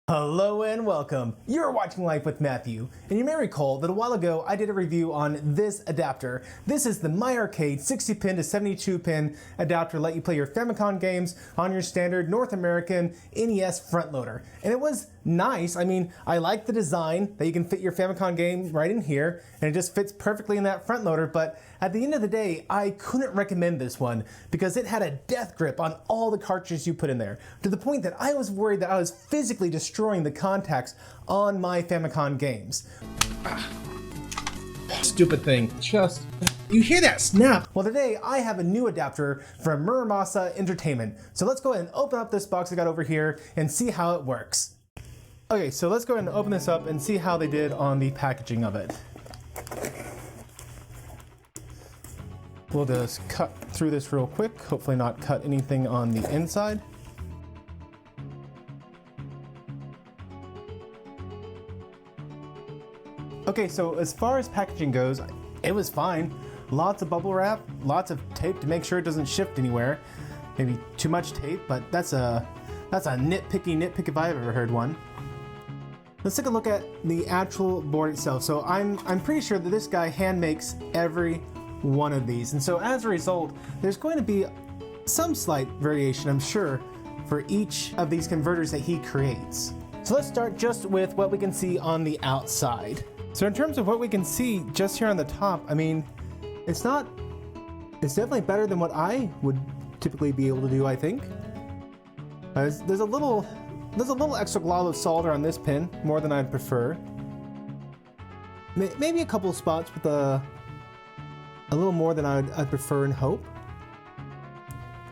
Hello and welcome. You're watching Life with Matthew, and you may recall that a while ago I did a review on this adapter. This is the MyArcade 60-pin to 72-pin adapter to let you play your Famicom games on your standard North American NES front loader. And it was nice. I mean, I like the design that you can fit your Famicom game right in here, and it just fits perfectly in that front loader, but at the end of the day, I couldn't recommend this one because it had a death grip on all the cartridges you put in there, to the point that I was worried that I was physically destroying the contacts on my Famicom games. Stupid thing. You hear that snap? Well, today I have a new adapter from Muramasa Entertainment. So let's go ahead and open up this box I got over here and see how it works. Okay, so let's go ahead and open this up and see how they did on the packaging of it. We'll just cut through this real quick, hopefully not cut anything on the inside. Okay, so as far as packaging goes, it was fine. Lots of bubble wrap, lots of tape to make sure it doesn't shift anywhere. Maybe too much tape, but that's a nitpicky nitpick if I've ever heard one. Let's take a look at the actual board itself. So I'm pretty sure that this guy hand makes every one of these, and so as a result there's going to be some slight variation, I'm sure, for each of these converters that he creates. So let's start just with what we can see on the outside. So in terms of what we can see just here on the top, I mean, it's definitely better than what I would typically be able to do, I think. There's a little extra glob of solder on this pin, more than I'd prefer. Maybe a couple of spots with a little more than I'd prefer and hope.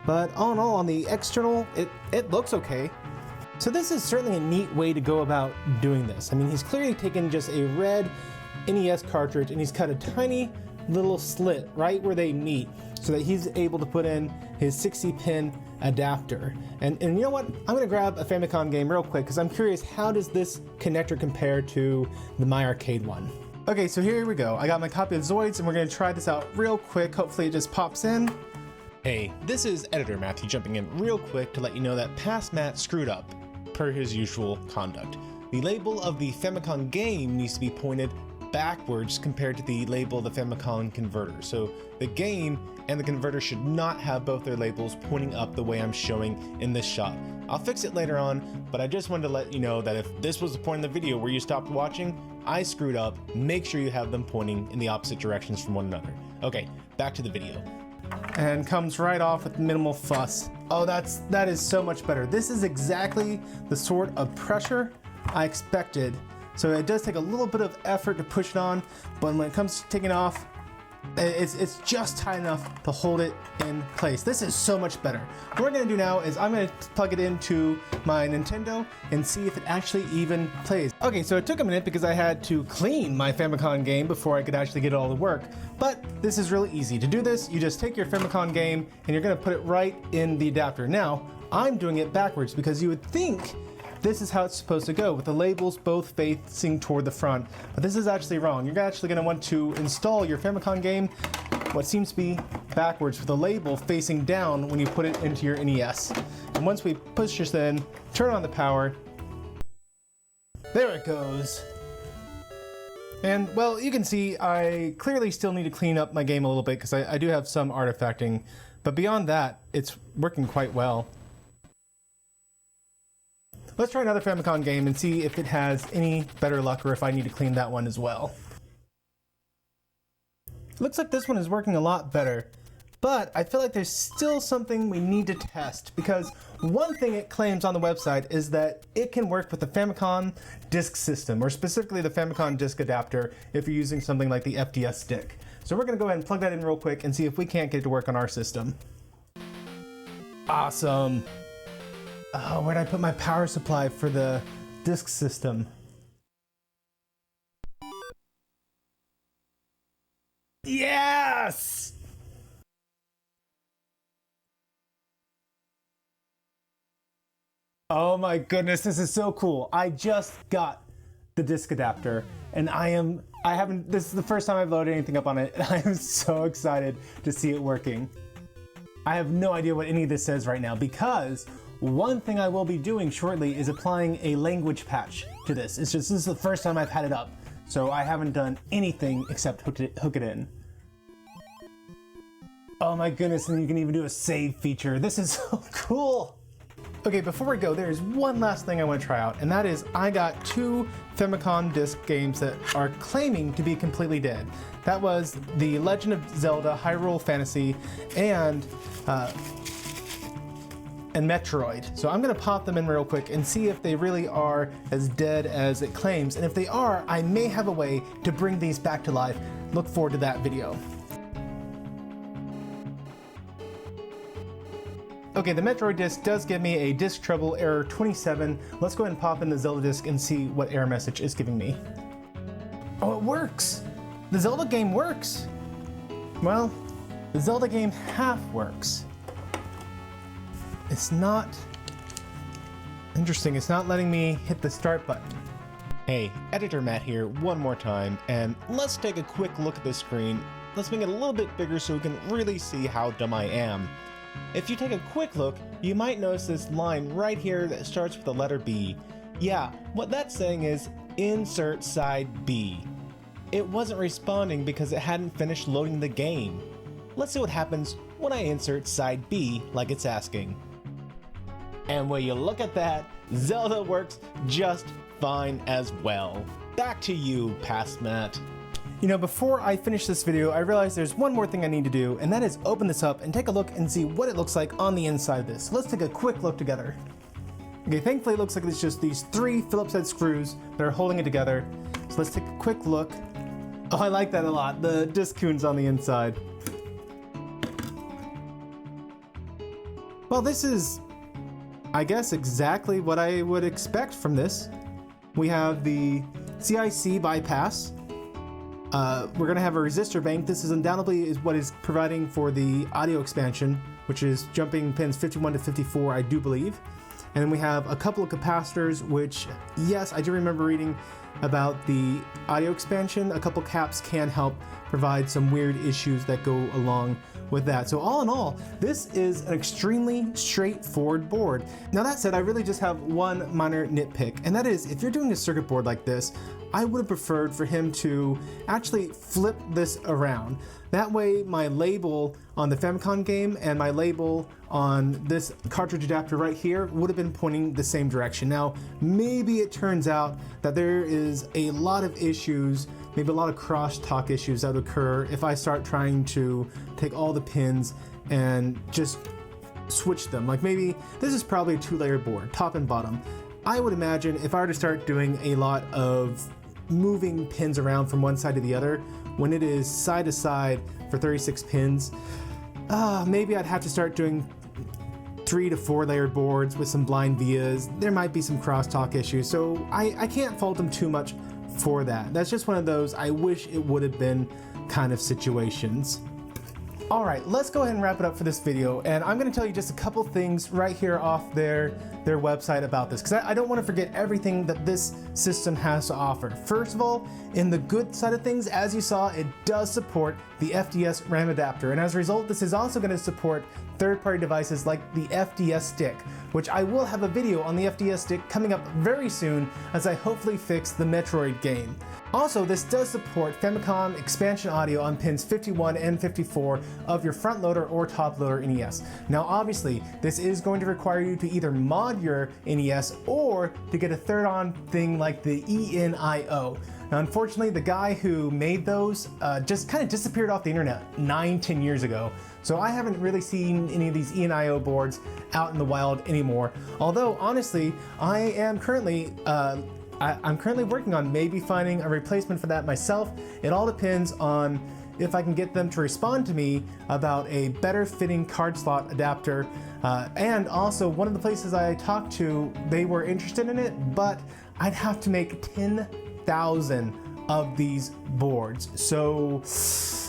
But all in all, on the external, it looks okay. So this is certainly a neat way to go about doing this. I mean, he's clearly taken just a red NES cartridge and he's cut a tiny little slit right where they meet so that he's able to put in his 60-pin adapter. And you know what? I'm gonna grab a Famicom game real quick because I'm curious, how does this connector compare to the MyArcade one? Okay, so here we go. I got my copy of Zoids and we're gonna try this out real quick. Hopefully it just pops in. Hey, this is Editor Matthew jumping in real quick to let you know that Past Matt screwed up, per his usual conduct. The label of the Famicom game needs to be pointed backwards compared to the label of the Famicom converter. So the game and the converter should not have both their labels pointing up the way I'm showing in this shot. I'll fix it later on, but I just wanted to let you know that if this was the point in the video where you stopped watching, I screwed up. Make sure you have them pointing in the opposite directions from one another. Okay, back to the video. And comes right off with minimal fuss. Oh, that is so much better. This is exactly the sort of pressure I expected. So it does take a little bit of effort to push it on, but when it comes to taking off, it's just tight enough to hold it in place. This is so much better. What we're gonna do now is I'm gonna plug it into my Nintendo and see if it actually even plays. Okay, so it took a minute because I had to clean my Famicom game before I could actually get it all to work. But this is really easy. To do this, you just take your Famicom game and you're gonna put it right in the adapter. Now, I'm doing it backwards because you would think this is how it's supposed to go, with the labels both facing toward the front. But this is actually wrong. You're actually going to want to install your Famicom game what seems to be backwards, with the label facing down when you put it into your NES. And once we push this in, turn on the power. There it goes. And well, you can see I clearly still need to clean up my game a little bit because I do have some artifacting. But beyond that, it's working quite well. Let's try another Famicom game and see if it has any better luck or if I need to clean that one as well. Looks like this one is working a lot better, but I feel like there's still something we need to test, because one thing it claims on the website is that it can work with the Famicom disk system, or specifically the Famicom disk adapter if you're using something like the FDS stick. So we're going to go ahead and plug that in real quick and see if we can't get it to work on our system. Awesome. Oh, where'd I put my power supply for the disk system? Yes! Oh my goodness, this is so cool. I just got the disk adapter and this is the first time I've loaded anything up on it, and I am so excited to see it working. I have no idea what any of this says right now because one thing I will be doing shortly is applying a language patch to this. It's just, this is the first time I've had it up, so I haven't done anything except hook it in. Oh my goodness, and you can even do a save feature. This is so cool. Okay, before we go, there's one last thing I want to try out, and that is I got 2 Famicom disc games that are claiming to be completely dead. That was The Legend of Zelda Hyrule Fantasy and Metroid. So I'm gonna pop them in real quick and see if they really are as dead as it claims. And if they are, I may have a way to bring these back to life. Look forward to that video. Okay, the Metroid disc does give me a disk trouble error 27. Let's go ahead and pop in the Zelda disc and see what error message is giving me. Oh, it works! The Zelda game works! Well, the Zelda game half works. It's not... Interesting, it's not letting me hit the start button. Hey, Editor Matt here one more time, and let's take a quick look at the screen. Let's make it a little bit bigger so we can really see how dumb I am. If you take a quick look, you might notice this line right here that starts with the letter B. Yeah, what that's saying is, insert side B. It wasn't responding because it hadn't finished loading the game. Let's see what happens when I insert side B like it's asking. And when you look at that, Zelda works just fine as well. Back to you, Past Matt. You know, before I finish this video, I realized there's one more thing I need to do, and that is open this up and take a look and see what it looks like on the inside of this. So let's take a quick look together. Okay, thankfully it looks like it's just these 3 Phillips head screws that are holding it together. So let's take a quick look. Oh, I like that a lot. The disc coons on the inside. Well, this is, I guess, exactly what I would expect from this. We have the CIC bypass. We're going to have a resistor bank. This is undoubtedly is what is providing for the audio expansion, which is jumping pins 51 to 54, I do believe. And then we have a couple of capacitors, which, yes, I do remember reading about the audio expansion. A couple caps can help provide some weird issues that go along with that. So all in all, this is an extremely straightforward board. Now that said, I really just have one minor nitpick, and that is if you're doing a circuit board like this, I would have preferred for him to actually flip this around. That way my label on the Famicom game and my label on this cartridge adapter right here would have been pointing the same direction. Now, maybe it turns out that there is a lot of issues, maybe a lot of crosstalk issues that would occur if I start trying to take all the pins and just switch them. Like maybe this is probably a 2-layer board, top and bottom. I would imagine if I were to start doing a lot of moving pins around from one side to the other, when it is side to side for 36 pins, maybe I'd have to start doing 3 to 4 layer boards with some blind vias. There might be some crosstalk issues, so I can't fault them too much for that. That's just one of those I wish it would have been kind of situations. All right, let's go ahead and wrap it up for this video, and I'm going to tell you just a couple things right here off their website about this, because I don't want to forget everything that this system has to offer. First of all, in the good side of things, as you saw, it does support the FDS RAM adapter, and as a result, this is also going to support third-party devices like the FDS stick, which I will have a video on the FDS stick coming up very soon as I hopefully fix the Metroid game. Also, this does support Famicom expansion audio on pins 51 and 54 of your front loader or top loader NES. Now obviously, this is going to require you to either mod your NES or to get a third on thing like the ENIO. Now unfortunately, the guy who made those just kind of disappeared off the internet 9-10 years ago. So I haven't really seen any of these ENIO boards out in the wild anymore. Although honestly, I'm currently working on maybe finding a replacement for that myself. It all depends on if I can get them to respond to me about a better fitting card slot adapter. And also one of the places I talked to, they were interested in it, but I'd have to make 10,000 of these boards. So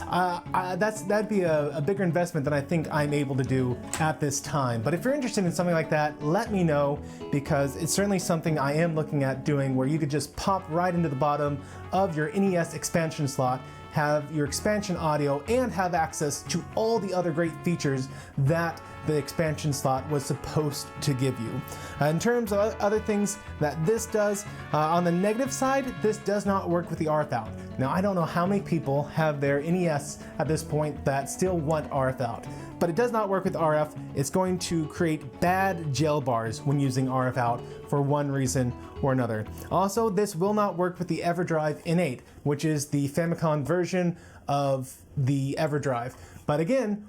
that'd be a bigger investment than I think I'm able to do at this time. But if you're interested in something like that, let me know, because it's certainly something I am looking at doing, where you could just pop right into the bottom of your NES expansion slot have your expansion audio, and have access to all the other great features that the expansion slot was supposed to give you. In terms of other things that this does, on the negative side, this does not work with the RF out. Now, I don't know how many people have their NES at this point that still want RF out, but it does not work with RF. It's going to create bad gel bars when using RF out for one reason or another. Also, this will not work with the EverDrive Innate, which is the Famicom version of the EverDrive. But again,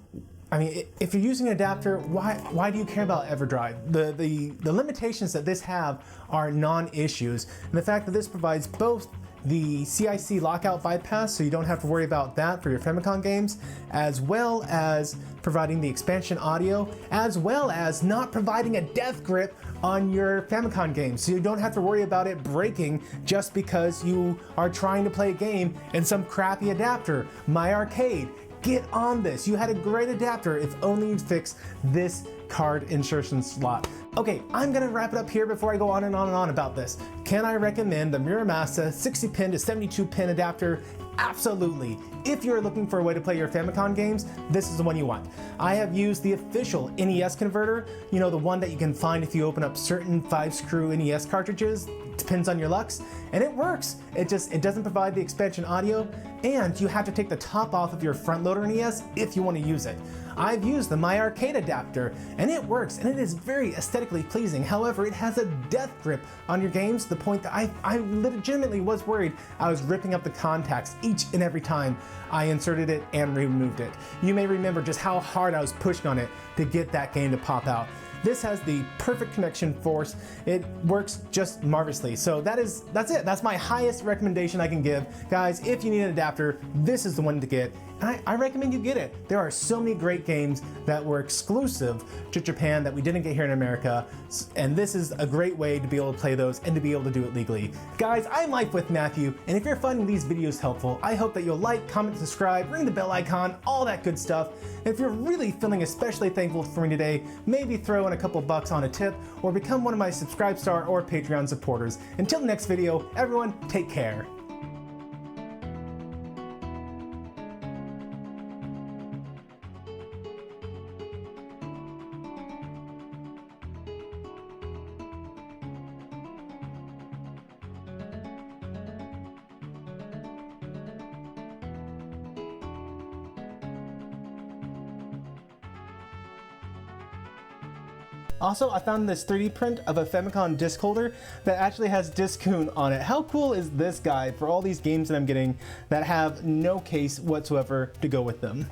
I mean, if you're using an adapter, why do you care about EverDrive? The limitations that this have are non-issues. And the fact that this provides both the CIC lockout bypass, so you don't have to worry about that for your Famicom games, as well as providing the expansion audio, as well as not providing a death grip on your Famicom games, so you don't have to worry about it breaking just because you are trying to play a game in some crappy adapter. My Arcade, get on this. You had a great adapter if only you fixed this card insertion slot. Okay, I'm gonna wrap it up here before I go on and on and on about this. Can I recommend the Muramasa 60 pin to 72 pin adapter? Absolutely. If you're looking for a way to play your Famicom games, this is the one you want. I have used the official NES converter, you know, the one that you can find if you open up certain 5-screw NES cartridges. Depends on your Lux, and it works. It doesn't provide the expansion audio, and you have to take the top off of your front loader NES if you want to use it. I've used the My Arcade adapter, and it works, and it is very aesthetically pleasing. However, it has a death grip on your games to the point that I legitimately was worried I was ripping up the contacts each and every time I inserted it and removed it. You may remember just how hard I was pushing on it to get that game to pop out. This has the perfect connection force. It works just marvelously. So that's it. That's my highest recommendation I can give. Guys, if you need an adapter, this is the one to get. And I recommend you get it. There are so many great games that were exclusive to Japan that we didn't get here in America. And this is a great way to be able to play those and to be able to do it legally. Guys, I'm Life with Matthew, and if you're finding these videos helpful, I hope that you'll like, comment, subscribe, ring the bell icon, all that good stuff. If you're really feeling especially thankful for me today, maybe throw in a couple bucks on a tip or become one of my Subscribe Star or Patreon supporters. Until the next video, everyone, take care. Also, I found this 3D print of a Famicom disc holder that actually has Discoon on it. How cool is this guy for all these games that I'm getting that have no case whatsoever to go with them?